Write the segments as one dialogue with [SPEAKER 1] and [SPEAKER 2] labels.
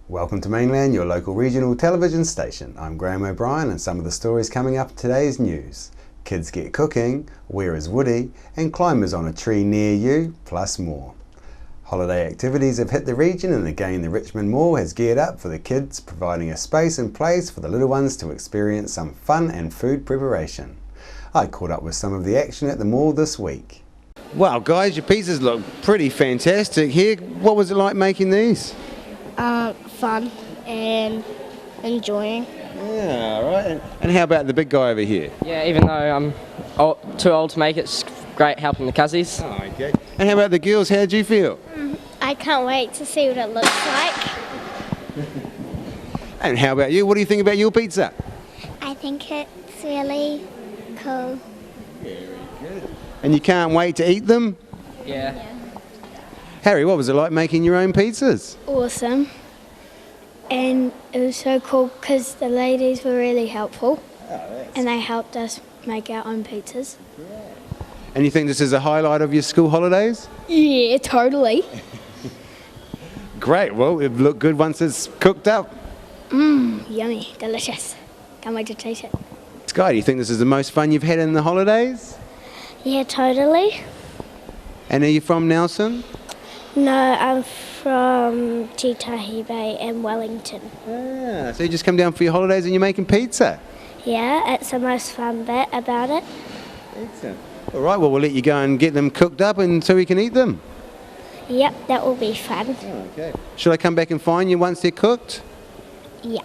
[SPEAKER 1] Welcome to Mainland, your local regional television station. I'm Graham O'Brien, and some of the stories coming up in today's news. Kids get cooking, where is Woody, and climbers on a tree near you, plus more. Holiday activities have hit the region, and again the Richmond Mall has geared up for the kids, providing a space and place for the little ones to experience some fun and food preparation. I caught up with some of the action at the mall this week. Wow guys, your pizzas look pretty fantastic here. What was it like making these?
[SPEAKER 2] Fun and enjoying.
[SPEAKER 1] Yeah, right. And how about the big guy over here?
[SPEAKER 3] Yeah, even though I'm too old to make it, it's great helping the cousins.
[SPEAKER 1] Oh, okay. And how about the girls? How do you feel?
[SPEAKER 2] I can't wait to see what it looks like.
[SPEAKER 1] And how about you? What do you think about your pizza?
[SPEAKER 2] I think it's really cool.
[SPEAKER 1] Very good. And you can't wait to eat them?
[SPEAKER 3] Yeah.
[SPEAKER 1] Harry, what was it like making your own pizzas?
[SPEAKER 2] Awesome. And it was so cool because the ladies were really helpful and they helped us make our own pizzas.
[SPEAKER 1] And you think this is a highlight of your school holidays?
[SPEAKER 2] Yeah, totally.
[SPEAKER 1] Great, well it'll look good once it's cooked up.
[SPEAKER 2] Yummy, delicious. Can't wait to taste it.
[SPEAKER 1] Sky, do you think this is the most fun you've had in the holidays?
[SPEAKER 2] Yeah, totally.
[SPEAKER 1] And are you from Nelson?
[SPEAKER 2] No, I'm from Titahi Bay and Wellington.
[SPEAKER 1] Ah, so you just come down for your holidays and you're making pizza?
[SPEAKER 2] Yeah, it's the most fun bit about it.
[SPEAKER 1] Excellent. All right, well we'll let you go and get them cooked up and so we can eat them.
[SPEAKER 2] Yep, that will be fun.
[SPEAKER 1] Oh, okay. Should I come back and find you once they're cooked?
[SPEAKER 2] Yeah.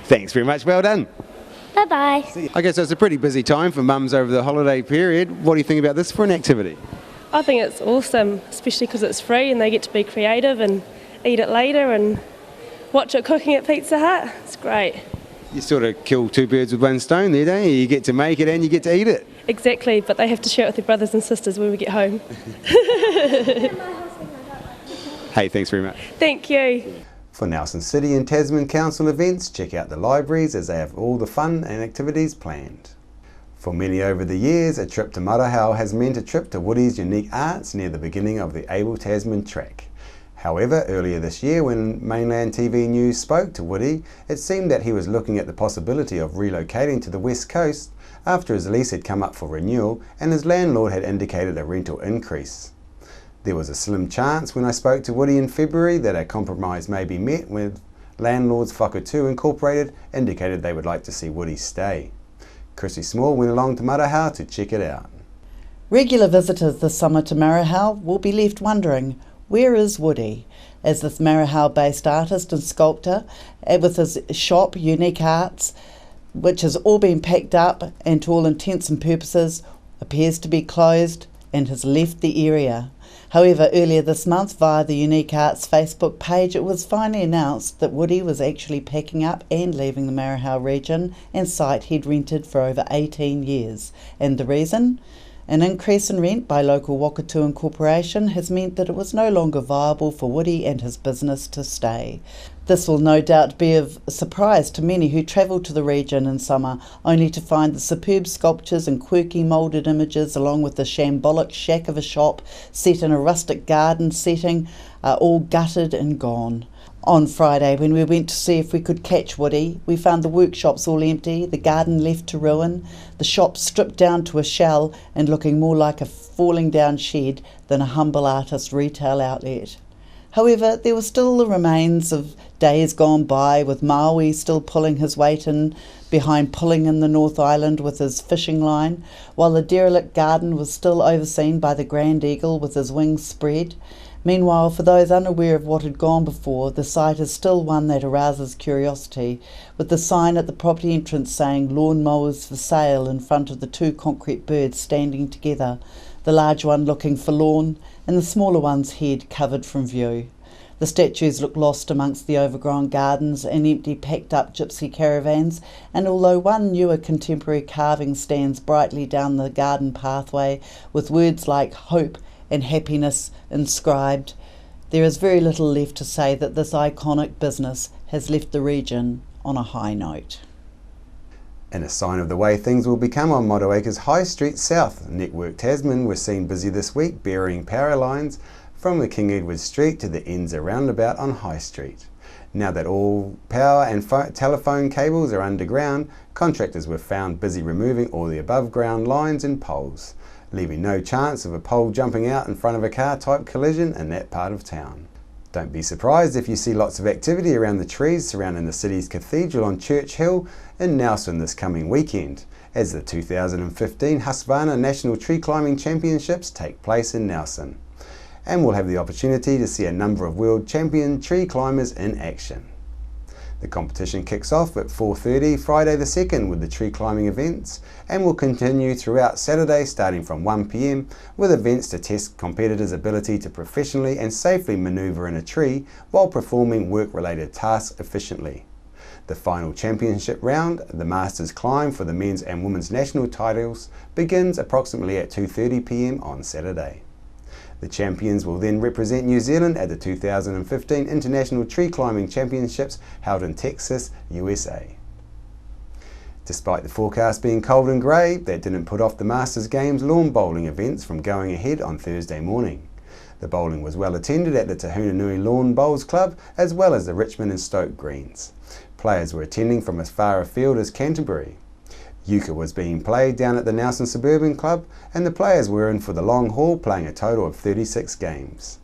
[SPEAKER 1] Thanks very much, well done.
[SPEAKER 2] Bye-bye.
[SPEAKER 1] Okay, so it's a pretty busy time for mums over the holiday period. What do you think about this for an activity?
[SPEAKER 4] I think it's awesome, especially because it's free and they get to be creative and eat it later and watch it cooking at Pizza Hut. It's great.
[SPEAKER 1] You sort of kill two birds with one stone there, don't you? You get to make it and you get to eat it.
[SPEAKER 4] Exactly, but they have to share it with their brothers and sisters when we get home.
[SPEAKER 1] Hey, thanks very much.
[SPEAKER 4] Thank you.
[SPEAKER 1] For Nelson City and Tasman Council events, check out the libraries as they have all the fun and activities planned. For many over the years, a trip to Marahau has meant a trip to Woody's Unique Arts near the beginning of the Able Tasman track. However, earlier this year when Mainland TV News spoke to Woody, it seemed that he was looking at the possibility of relocating to the West Coast after his lease had come up for renewal and his landlord had indicated a rental increase. There was a slim chance when I spoke to Woody in February that a compromise may be met with Landlords Whakatū Incorporated indicated they would like to see Woody stay. Chrissy Small went along to Marahau to check it out.
[SPEAKER 5] Regular visitors this summer to Marahau will be left wondering, where is Woody? As this Marahau-based artist and sculptor, with his shop Unique Arts, which has all been packed up and to all intents and purposes appears to be closed and has left the area. However, earlier this month via the Unique Arts Facebook page, it was finally announced that Woody was actually packing up and leaving the Marahau region and site he'd rented for over 18 years. And the reason? An increase in rent by local Whakatū Incorporation has meant that it was no longer viable for Woody and his business to stay. This will no doubt be of surprise to many who travel to the region in summer, only to find the superb sculptures and quirky moulded images along with the shambolic shack of a shop set in a rustic garden setting are all gutted and gone. On Friday, when we went to see if we could catch Woody, we found the workshops all empty, the garden left to ruin, the shop stripped down to a shell and looking more like a falling down shed than a humble artist retail outlet. However, there were still the remains of days gone by, with Maui still pulling his weight in behind pulling in the North Island with his fishing line, while the derelict garden was still overseen by the Grand Eagle with his wings spread. Meanwhile, for those unaware of what had gone before, the site is still one that arouses curiosity, with the sign at the property entrance saying "Lawn Mowers for Sale" in front of the two concrete birds standing together, the large one looking forlorn and the smaller one's head covered from view. The statues look lost amongst the overgrown gardens and empty packed-up gypsy caravans, and although one newer contemporary carving stands brightly down the garden pathway with words like hope and happiness inscribed. There is very little left to say that this iconic business has left the region on a high note.
[SPEAKER 1] In a sign of the way things will become on Motueka's High Street South, Network Tasman were seen busy this week burying power lines from the King Edward Street to the Enza roundabout on High Street. Now that all power and telephone cables are underground, contractors were found busy removing all the above ground lines and poles, leaving no chance of a pole jumping out in front of a car type collision in that part of town. Don't be surprised if you see lots of activity around the trees surrounding the city's cathedral on Church Hill in Nelson this coming weekend, as the 2015 Husqvarna National Tree Climbing Championships take place in Nelson. And we'll have the opportunity to see a number of world champion tree climbers in action. The competition kicks off at 4:30 Friday the 2nd with the tree climbing events and will continue throughout Saturday starting from 1 p.m. with events to test competitors' ability to professionally and safely manoeuvre in a tree while performing work-related tasks efficiently. The final championship round, the Masters Climb for the men's and women's national titles, begins approximately at 2:30 p.m. on Saturday. The champions will then represent New Zealand at the 2015 International Tree Climbing Championships held in Texas, USA. Despite the forecast being cold and grey, that didn't put off the Masters Games lawn bowling events from going ahead on Thursday morning. The bowling was well attended at the Tahunanui Lawn Bowls Club as well as the Richmond and Stoke Greens. Players were attending from as far afield as Canterbury. Euchre was being played down at the Nelson Suburban Club and the players were in for the long haul playing a total of 36 games.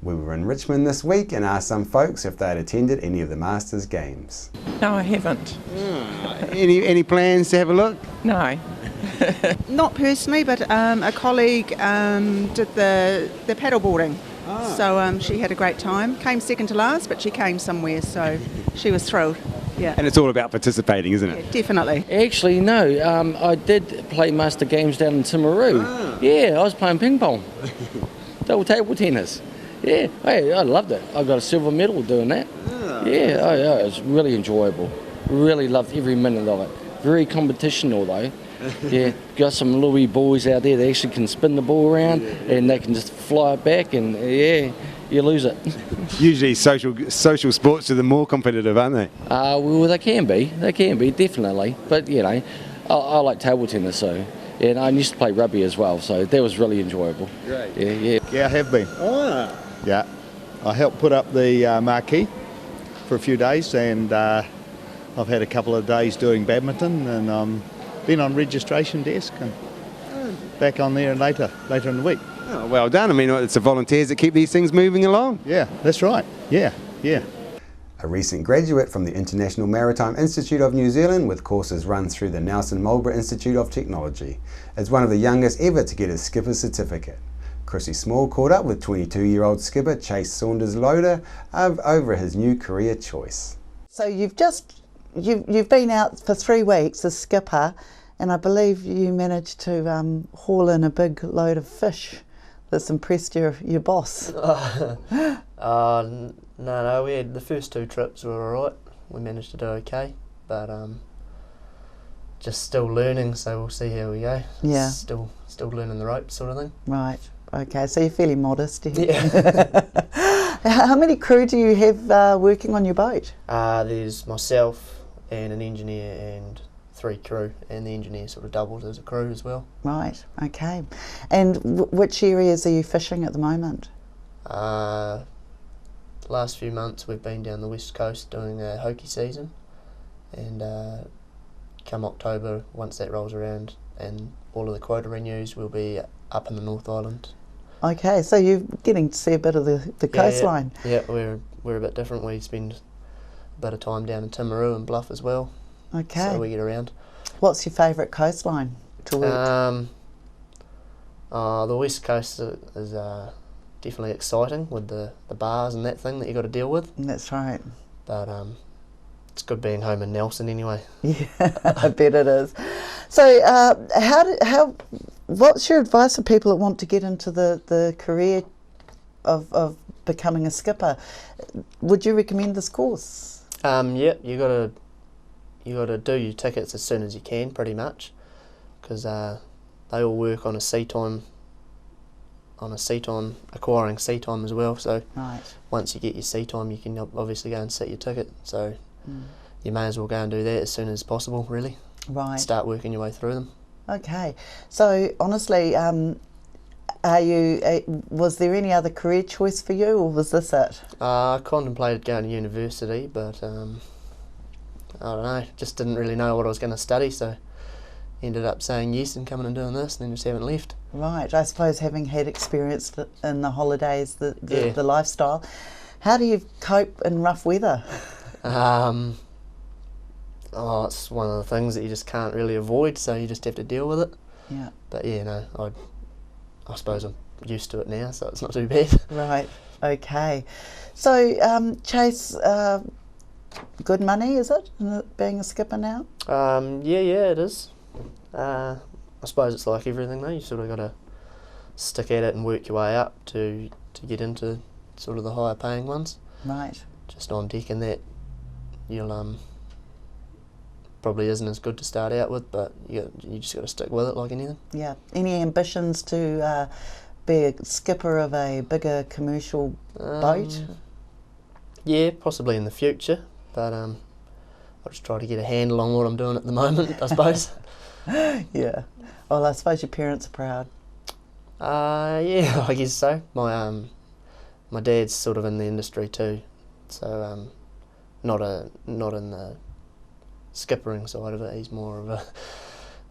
[SPEAKER 1] We were in Richmond this week and asked some folks if they had attended any of the Masters Games.
[SPEAKER 6] No, I haven't.
[SPEAKER 1] Any plans to have a look?
[SPEAKER 6] No.
[SPEAKER 7] Not personally, but a colleague did the paddle boarding. So she had a great time. Came second to last, but she came somewhere, so she was thrilled. Yeah.
[SPEAKER 1] And it's all about participating, isn't it?
[SPEAKER 7] Yeah, definitely.
[SPEAKER 8] Actually, no. I did play Master Games down in Timaru. Yeah, I was playing ping pong. Double table tennis. Yeah, hey, I loved it. I got a silver medal doing that. Yeah, it was really enjoyable. Really loved every minute of it. Very competitional though. Yeah, got some little wee boys out there that actually can spin the ball around and they can just fly it back and yeah, you lose it.
[SPEAKER 1] Usually social sports are the more competitive, aren't they?
[SPEAKER 8] Well, they can be, definitely. But, you know, I like table tennis, so, and I used to play rugby as well, so that was really enjoyable.
[SPEAKER 1] Great.
[SPEAKER 9] Yeah, I have been. Yeah, I helped put up the marquee for a few days and I've had a couple of days doing badminton and been on registration desk and back on there later in the week.
[SPEAKER 1] Oh, well done. I mean, it's the volunteers that keep these things moving along.
[SPEAKER 9] Yeah, that's right. Yeah.
[SPEAKER 1] A recent graduate from the International Maritime Institute of New Zealand with courses run through the Nelson Marlborough Institute of Technology is one of the youngest ever to get his skipper's certificate. Chrissy Small caught up with 22-year-old skipper Chase Saunders-Loader over his new career choice.
[SPEAKER 5] So you've been out for 3 weeks as skipper, and I believe you managed to haul in a big load of fish that's impressed your boss.
[SPEAKER 3] No, we had the first 2 trips were alright. We managed to do okay, but just still learning, so we'll see how we go.
[SPEAKER 5] Yeah.
[SPEAKER 3] Still learning the ropes sort of thing.
[SPEAKER 5] Right. Okay, so you're fairly modest.
[SPEAKER 3] Yeah.
[SPEAKER 5] How many crew do you have working on your boat?
[SPEAKER 3] There's myself and an engineer and 3 crew, and the engineer sort of doubles as a crew as well.
[SPEAKER 5] Right, okay. And which areas are you fishing at the moment?
[SPEAKER 3] The last few months we've been down the west coast doing a hokey season, and come October, once that rolls around and all of the quota renews, we'll be up in the North Island.
[SPEAKER 5] Okay, so you're getting to see a bit of the coastline.
[SPEAKER 3] Yeah, we're a bit different. We spend a bit of time down in Timaru and Bluff as well.
[SPEAKER 5] Okay.
[SPEAKER 3] So we get around.
[SPEAKER 5] What's your favourite coastline to work?
[SPEAKER 3] The west coast is definitely exciting with the bars and that thing that you got to deal with.
[SPEAKER 5] That's right.
[SPEAKER 3] But it's good being home in Nelson anyway.
[SPEAKER 5] Yeah, I bet it is. So what's your advice for people that want to get into the career of becoming a skipper? Would you recommend this course?
[SPEAKER 3] Yeah, you got to do your tickets as soon as you can, pretty much, because they all work on a sea time on a seat on, acquiring seat time as well. So
[SPEAKER 5] Right.
[SPEAKER 3] once you get your seat time, you can obviously go and set your ticket. So you may as well go and do that as soon as possible, really.
[SPEAKER 5] Right.
[SPEAKER 3] Start working your way through them.
[SPEAKER 5] Okay. So honestly, was there any other career choice for you, or was this it?
[SPEAKER 3] I contemplated going to university, but I don't know, just didn't really know what I was going to study, so ended up saying yes and coming and doing this, and then just haven't left.
[SPEAKER 5] Right. I suppose having had experience in the holidays, the
[SPEAKER 3] Yeah.
[SPEAKER 5] lifestyle, how do you cope in rough weather?
[SPEAKER 3] It's one of the things that you just can't really avoid, so you just have to deal with it.
[SPEAKER 5] Yeah.
[SPEAKER 3] But yeah, no, I suppose I'm used to it now, so it's not too bad.
[SPEAKER 5] Right. Okay. So, Chase, good money, is it, being a skipper now?
[SPEAKER 3] Yeah, it is. I suppose it's like everything though, you sort of got to stick at it and work your way up to get into sort of the higher paying ones.
[SPEAKER 5] Right.
[SPEAKER 3] Just on deck and that, you'll probably isn't as good to start out with, but you just got to stick with it like anything.
[SPEAKER 5] Yeah. Any ambitions to be a skipper of a bigger commercial boat?
[SPEAKER 3] Yeah, possibly in the future, but I'll just try to get a handle on what I'm doing at the moment, I suppose.
[SPEAKER 5] Yeah. Well, I suppose your parents are proud.
[SPEAKER 3] Yeah, I guess so. My dad's sort of in the industry too, so not in the skippering side of it. He's more of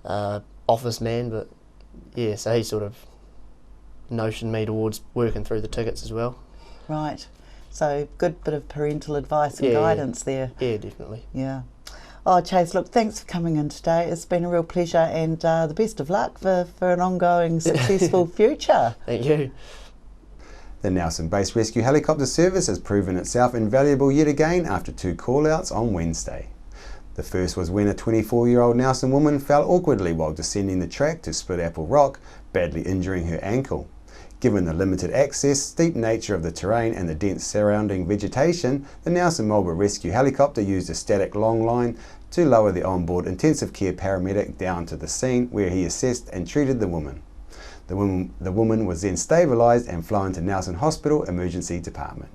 [SPEAKER 3] a office man, but yeah, so he sort of notioned me towards working through the tickets as well.
[SPEAKER 5] Right. So good bit of parental advice and guidance there.
[SPEAKER 3] Yeah, definitely.
[SPEAKER 5] Yeah. Oh, Chase, look, thanks for coming in today. It's been a real pleasure, and the best of luck for an ongoing successful future.
[SPEAKER 3] Thank you.
[SPEAKER 1] The Nelson-based rescue helicopter service has proven itself invaluable yet again after 2 call-outs on Wednesday. The first was when a 24-year-old Nelson woman fell awkwardly while descending the track to Split Apple Rock, badly injuring her ankle. Given the limited access, steep nature of the terrain and the dense surrounding vegetation, the Nelson Marlborough rescue helicopter used a static long line to lower the onboard intensive care paramedic down to the scene, where he assessed and treated the woman. The woman was then stabilised and flown to Nelson Hospital Emergency Department.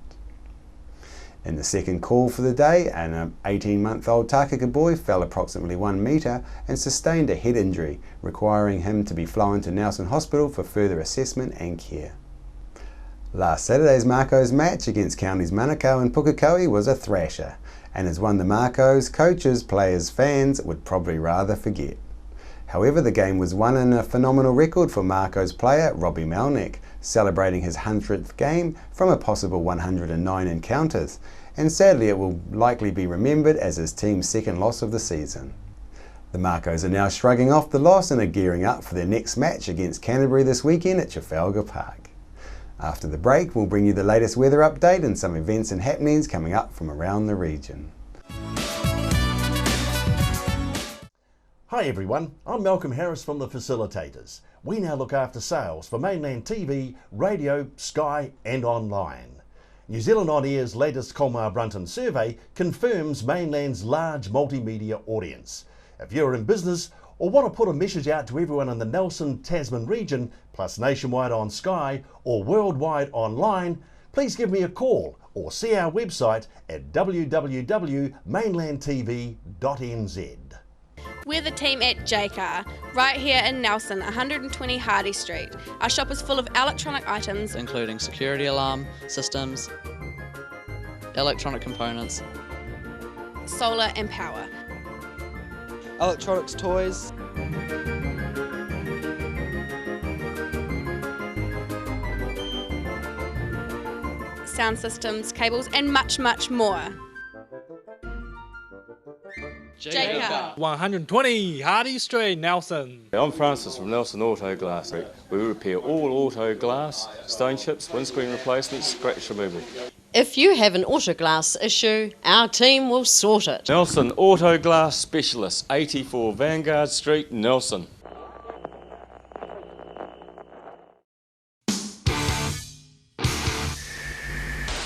[SPEAKER 1] In the second call for the day, an 18-month-old Takaka boy fell approximately 1 metre and sustained a head injury, requiring him to be flown to Nelson Hospital for further assessment and care. Last Saturday's Marco's match against Counties Manukau and Pukekohe was a thrasher, and is one the Marco's coaches, players, fans would probably rather forget. However, the game was won in a phenomenal record for Marco's player Robbie Melnick, celebrating his 100th game from a possible 109 encounters, and sadly it will likely be remembered as his team's second loss of the season. The Marcos are now shrugging off the loss and are gearing up for their next match against Canterbury this weekend at Trafalgar Park. After the break, we'll bring you the latest weather update and some events and happenings coming up from around the region.
[SPEAKER 6] Hi everyone, I'm Malcolm Harris from the Facilitators. We now look after sales for Mainland TV, radio, Sky and online. New Zealand On Air's latest Colmar Brunton survey confirms Mainland's large multimedia audience. If you're in business or want to put a message out to everyone in the Nelson Tasman region, plus nationwide on Sky or worldwide online, please give me a call or see our website at www.mainlandtv.nz.
[SPEAKER 10] We're the team at JCar, right here in Nelson, 120 Hardy Street. Our shop is full of electronic items,
[SPEAKER 11] including security alarm systems, electronic components,
[SPEAKER 10] solar and power,
[SPEAKER 11] electronics toys,
[SPEAKER 10] sound systems, cables and much, much more. JCar.
[SPEAKER 12] 120 Hardy Street, Nelson.
[SPEAKER 13] I'm Francis from Nelson Auto Glass. We repair all auto glass, stone chips, windscreen replacements, scratch removal.
[SPEAKER 14] If you have an auto glass issue, our team will sort it.
[SPEAKER 13] Nelson Auto Glass Specialist, 84 Vanguard Street, Nelson.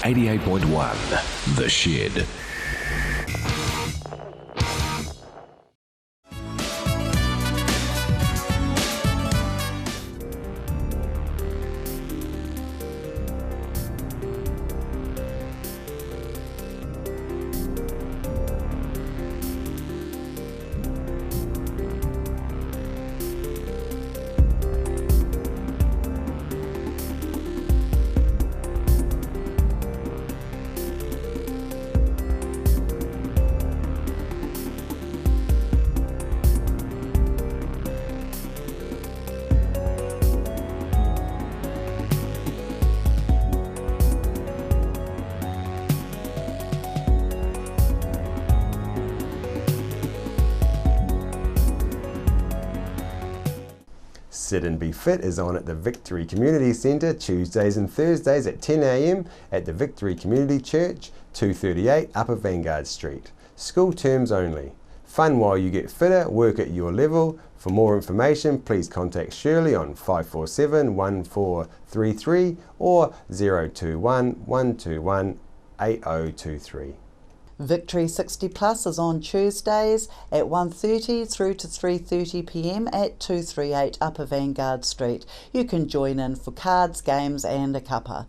[SPEAKER 15] .1 The Shed.
[SPEAKER 1] Sit and Be Fit is on at the Victory Community Centre Tuesdays and Thursdays at 10 a.m. at the Victory Community Church, 238 Upper Vanguard Street. School terms only. Fun while you get fitter, work at your level. For more information, please contact Shirley on 547 1433 or 021 121 8023.
[SPEAKER 5] Victory 60 Plus is on Tuesdays at 1:30 through to 3:30 p.m. at 238 Upper Vanguard Street. You can join in for cards, games and a cuppa.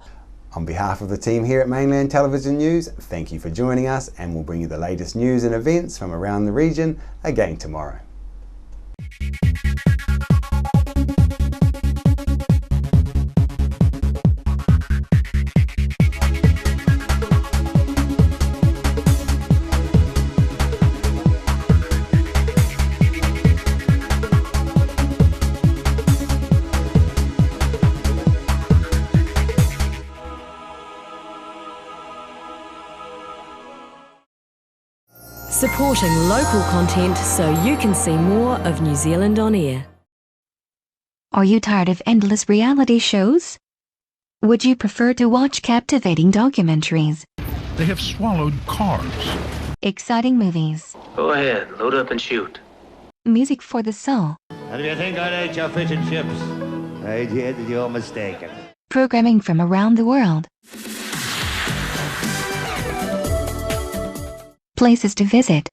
[SPEAKER 1] On behalf of the team here at Mainland Television News, thank you for joining us, and we'll bring you the latest news and events from around the region again tomorrow.
[SPEAKER 15] Supporting local content so you can see more of New Zealand on air.
[SPEAKER 16] Are you tired of endless reality shows? Would you prefer to watch captivating documentaries?
[SPEAKER 17] They have swallowed cars.
[SPEAKER 16] Exciting movies.
[SPEAKER 18] Go ahead, load up and shoot.
[SPEAKER 16] Music for the soul.
[SPEAKER 19] And if you think I'd ate your fish and chips, I did, you're mistaken.
[SPEAKER 16] Programming from around the world. Places to visit.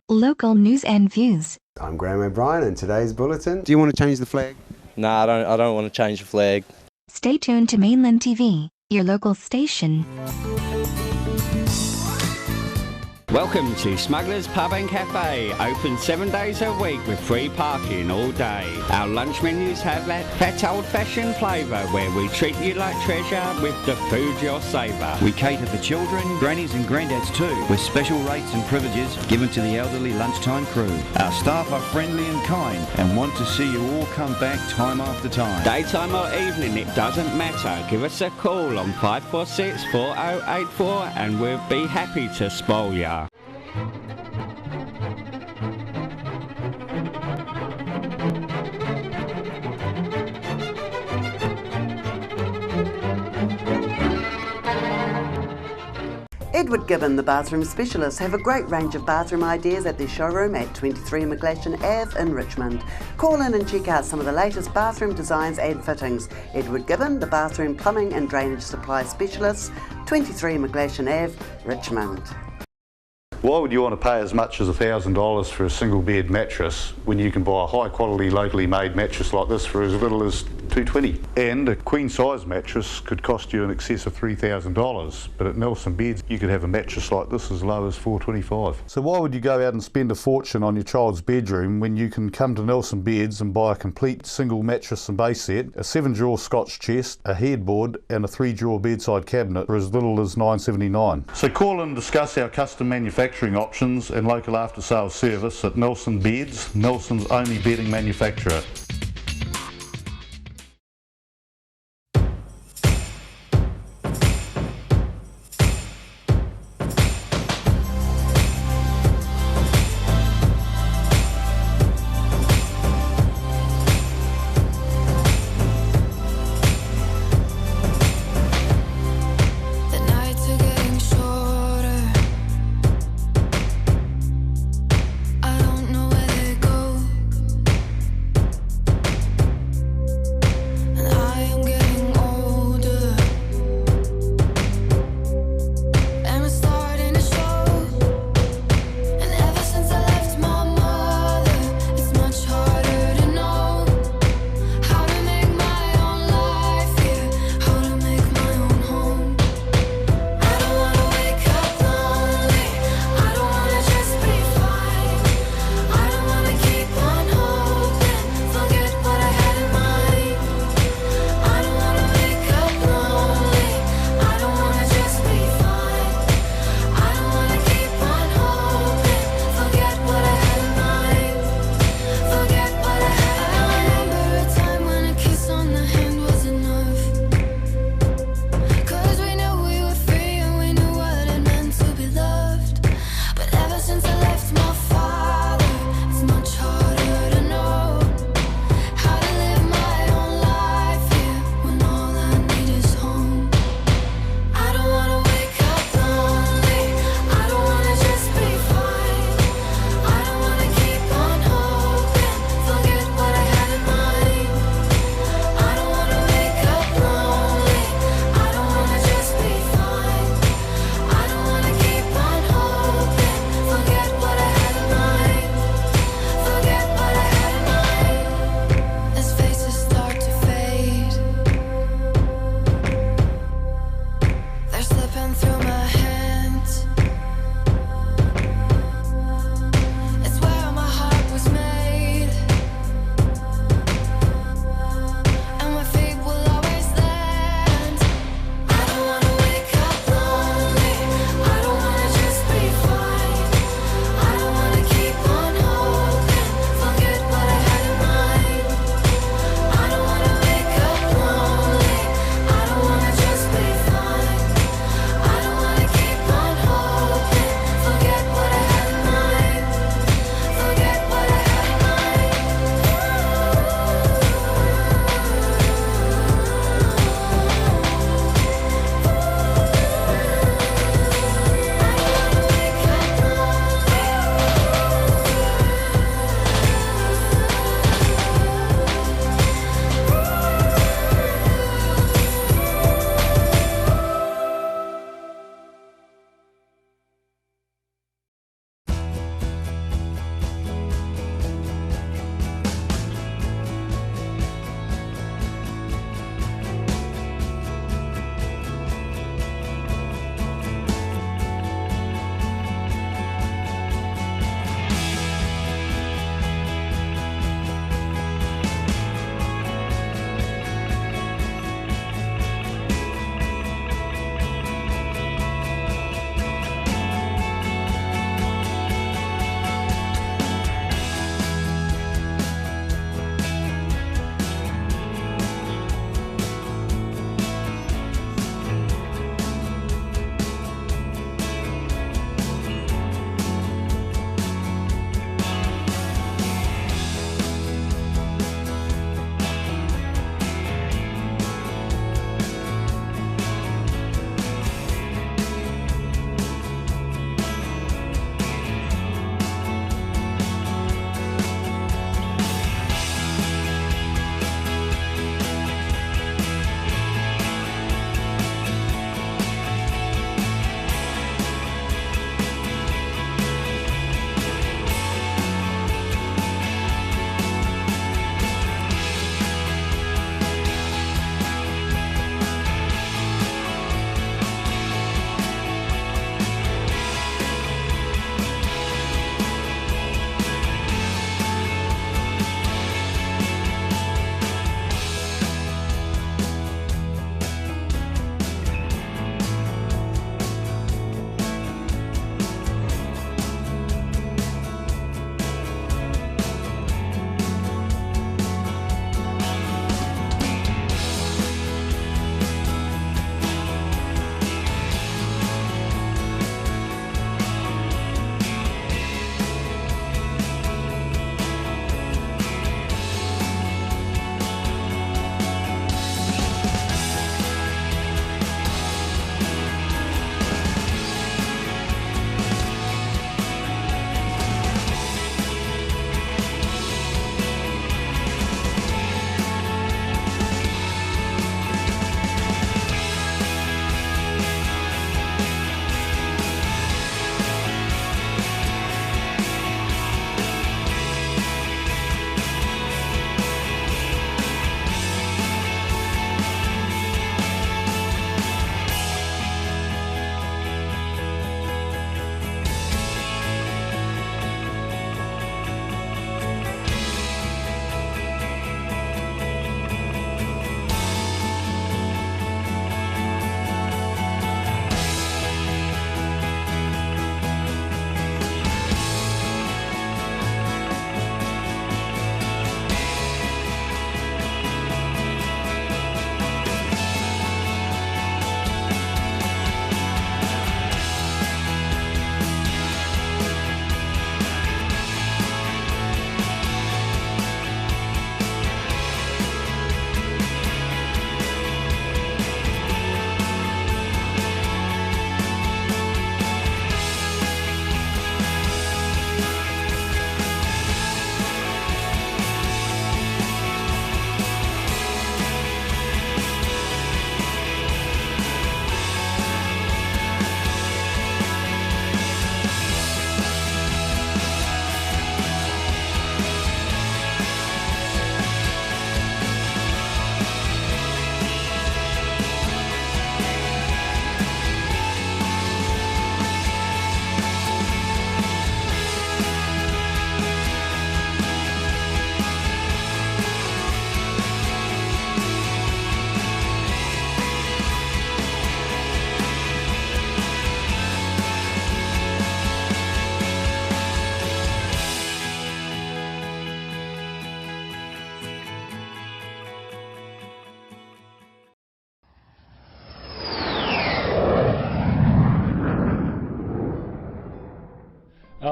[SPEAKER 16] Local news and views.
[SPEAKER 1] I'm Graham O'Brien, and today's bulletin. Do you want to change the flag?
[SPEAKER 20] No, I don't want to change the flag.
[SPEAKER 16] Stay tuned to Mainland TV, your local station.
[SPEAKER 21] Welcome to Smugglers Pub and Cafe, open 7 days a week with free parking all day. Our lunch menus have that old-fashioned flavour where we treat you like treasure with the food you'll savour.
[SPEAKER 22] We cater for children, grannies and granddads too, with special rates and privileges given to the elderly lunchtime crew. Our staff are friendly and kind and want to see you all come back time after time.
[SPEAKER 21] Daytime or evening, it doesn't matter. Give us a call on 546 4084 and we'll be happy to spoil ya.
[SPEAKER 5] Edward Gibbon, the bathroom specialists, have a great range of bathroom ideas at their showroom at 23 McGlashan Ave in Richmond. Call in and check out some of the latest bathroom designs and fittings. Edward Gibbon, the bathroom plumbing and drainage supply specialists, 23 McGlashan Ave, Richmond.
[SPEAKER 23] Why would you want to pay as much as $1,000 for a single bed mattress when you can buy a high quality locally made mattress like this for as little as $220? And a queen size mattress could cost you in excess of $3,000, but at Nelson Beds you could have a mattress like this as low as $425. So why would you go out and spend a fortune on your child's bedroom when you can come to Nelson Beds and buy a complete single mattress and base set, a 7-drawer Scotch chest, a headboard and a 3-drawer bedside cabinet for as little as $979? So call and discuss our custom manufacturing options and local after sales service at Nelson Beds, Nelson's only bedding manufacturer.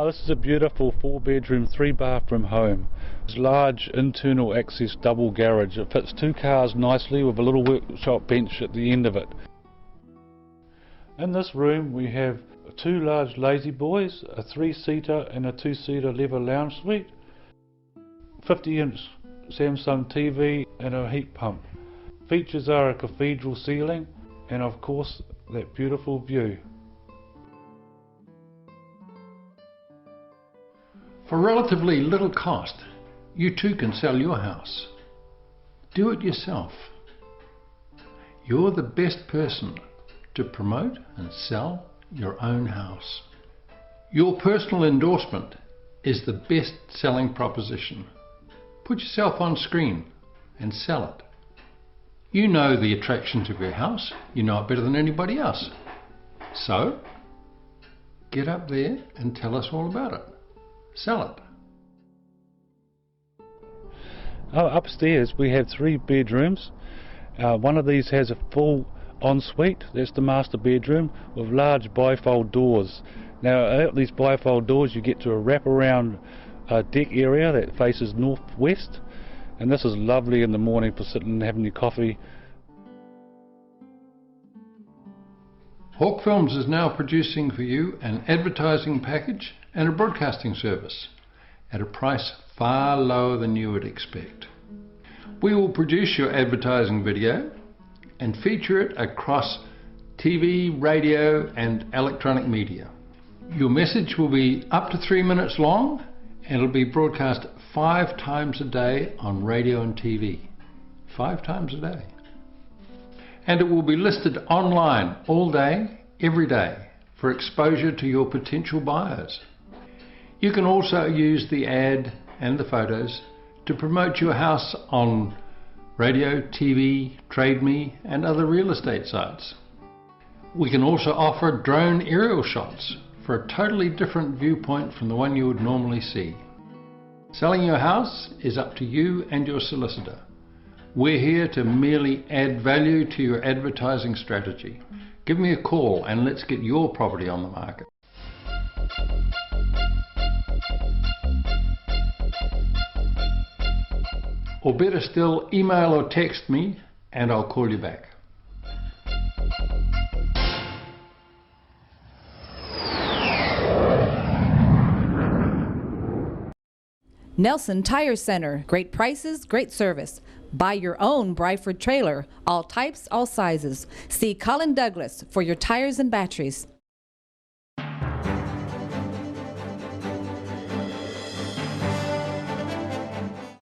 [SPEAKER 17] this is a beautiful 4-bedroom, 3-bathroom home. It's a large internal access double garage. It fits 2 cars nicely with a little workshop bench at the end of it. In this room we have 2 large lazy boys, a 3-seater and a 2-seater leather lounge suite, 50-inch Samsung TV and a heat pump. Features are a cathedral ceiling and of course that beautiful view. For relatively little cost, you too can sell your house. Do it yourself. You're the best person to promote and sell your own house. Your personal endorsement is the best selling proposition. Put yourself on screen and sell it. You know the attractions of your house. You know it better than anybody else. So, get up there and tell us all about it. Sell it. Upstairs we have 3 bedrooms. One of these has a full ensuite, that's the master bedroom, with large bifold doors. Now out these bifold doors you get to a wraparound deck area that faces northwest, and this is lovely in the morning for sitting and having your coffee. Hawk Films is now producing for you an advertising package and a broadcasting service at a price far lower than you would expect. We will produce your advertising video and feature it across TV, radio and electronic media. Your message will be up to 3 minutes long and it'll be broadcast 5 times a day on radio and TV. 5 times a day. And it will be listed online all day, every day, for exposure to your potential buyers. You can also use the ad and the photos to promote your house on radio, TV, Trade Me and other real estate sites. We can also offer drone aerial shots for a totally different viewpoint from the one you would normally see. Selling your house is up to you and your solicitor. We're here to merely add value to your advertising strategy. Give me a call and let's get your property on the market. Or better still, email or text me and I'll call you back.
[SPEAKER 2] Nelson Tire Center. Great prices, great service. Buy your own Bryford trailer. All types, all sizes. See Colin Douglas for your tires and batteries.